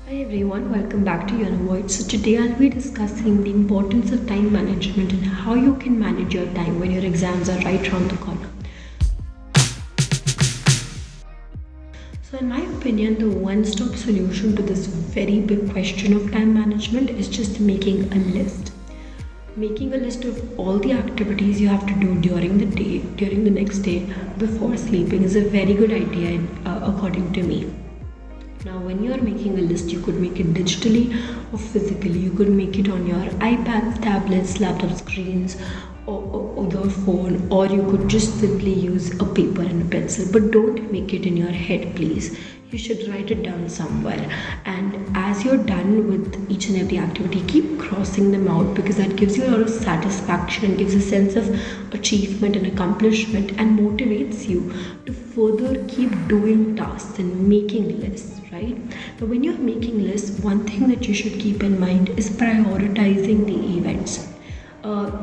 Hi everyone, welcome back to UniVoyage. So today I'll be discussing the importance of time management and how you can manage your time when your exams are right around the corner. So in my opinion, the one-stop solution to this very big question of time management is just making a list. Making a list of all the activities you have to do during the day, during the next day, before sleeping is a very good idea according to me. Now, when you are making a list, you could make it digitally or physically. You could make it on your iPads, tablets, laptop screens, or your phone, or you could just simply use a paper and a pencil. But don't make it in your head, please. You should write it down somewhere. And as you're done with each and every activity, keep crossing them out because that gives you a lot of satisfaction, gives a sense of achievement and accomplishment, and motivates you to further keep doing tasks and making lists, right? Now, when you're making lists, one thing that you should keep in mind is prioritizing the events.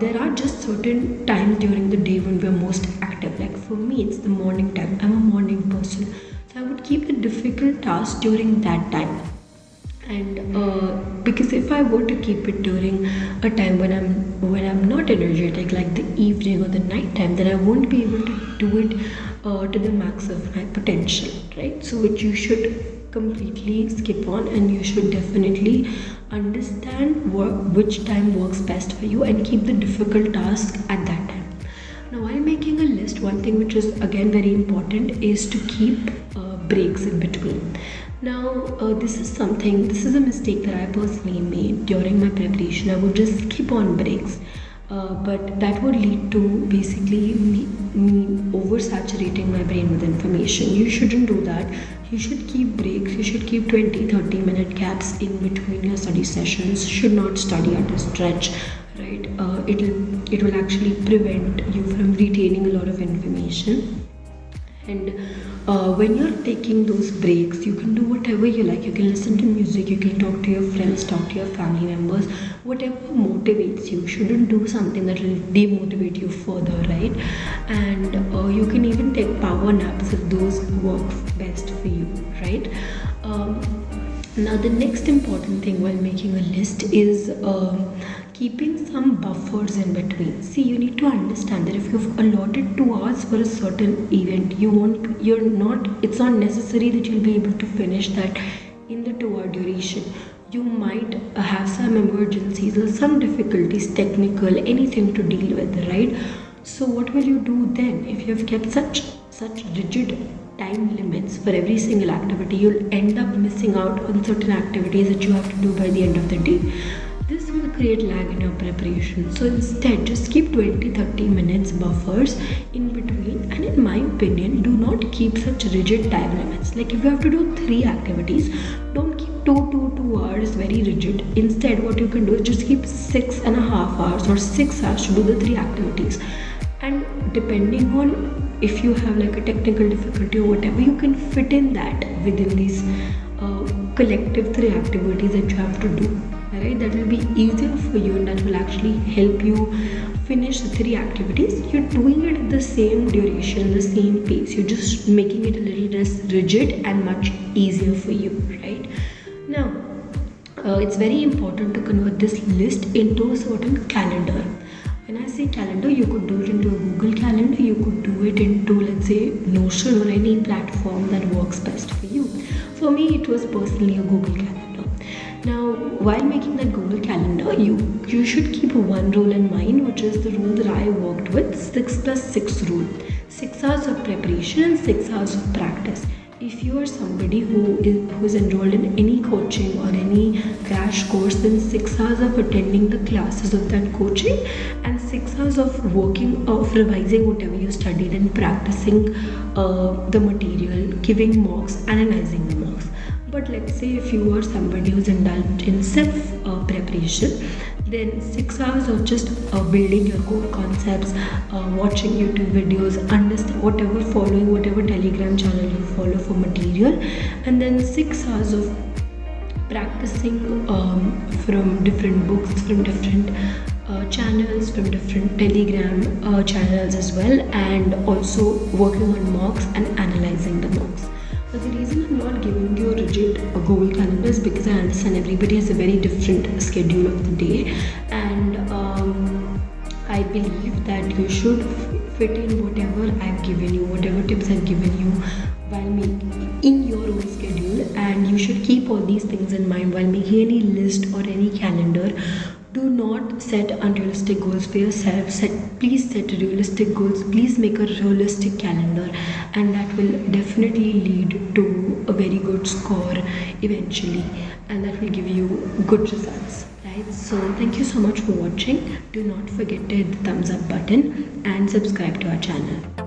There are just certain times during the day when we're most active. Like for me, it's the morning time. I'm a morning person. So I would keep the difficult tasks during that time. And because if I were to keep it during a time when I'm not energetic, like the evening or the night time, then I won't be able to do it to the max of my potential, right? So which you should completely skip on, and you should definitely understand which time works best for you and keep the difficult task at that time. Now, while making a list, one thing which is again very important is to keep breaks in between. Now, this is a mistake that I personally made during my preparation. I would just skip on breaks. But that would lead to basically me oversaturating my brain with information. You shouldn't do that. You should keep breaks. You should keep 20-30 minute gaps in between your study sessions. Should not study at a stretch, right? It will actually prevent you from retaining a lot of information. And when you're taking those breaks, you can do whatever you like. You can listen to music, you can talk to your friends, talk to your family members, whatever motivates you. Shouldn't do something that will demotivate you further, right? And you can even take power naps if those work best for you, right? Now, the next important thing while making a list is keeping some buffers in between. See, you need to understand that if you've allotted 2 hours for a certain event, it's not necessary that you'll be able to finish that in the 2 hour duration. You might have some emergencies or some difficulties, technical, anything to deal with, right? So what will you do then? If you have kept such rigid time limits for every single activity, you'll end up missing out on certain activities that you have to do by the end of the day. This will create lag in your preparation. So instead, just keep 20-30 minutes buffers in between. And in my opinion, do not keep such rigid time limits. Like if you have to do 3 activities, don't keep 2 hours very rigid. Instead, what you can do is just keep 6.5 hours or 6 hours to do the 3 activities. And depending on if you have like a technical difficulty or whatever, you can fit in that within these collective 3 activities that you have to do. Right? That will be easier for you, and that will actually help you finish the 3 activities. You're doing it at the same duration, the same pace. You're just making it a little less rigid and much easier for you, right? Now, it's very important to convert this list into a certain calendar. When I say calendar, you could do it into a Google Calendar, you could do it into, let's say, Notion or any platform that works best for you. For me, it was personally a Google Calendar. Now, while making that Google Calendar, you should keep one rule in mind, which is the rule that I worked with, 6+6 rule. 6 hours of preparation and 6 hours of practice. If you are somebody who is enrolled in any coaching or any crash course, then 6 hours of attending the classes of that coaching and 6 hours of revising whatever you studied and practicing the material, giving mocks, analyzing the mocks. But let's say if you are somebody who's indulged in self-preparation, then 6 hours of just building your core concepts, watching YouTube videos, following whatever Telegram channel you follow for material, and then 6 hours of practicing from different books, from different channels, from different Telegram channels as well, and also working on mocks and analyzing the mocks. But the reason I'm not giving you a rigid Google Calendar is because I everybody has a very different schedule of the day, and I believe that you should fit in whatever I've given you, whatever tips I've given you while making in your own schedule, and you should keep all these things in mind while making any list or any calendar. Do not set unrealistic goals for yourself. Please set realistic goals. Please make a realistic calendar, and that will definitely lead to a very good score eventually, and that will give you good results. Right? So thank you so much for watching. Do not forget to hit the thumbs up button and subscribe to our channel.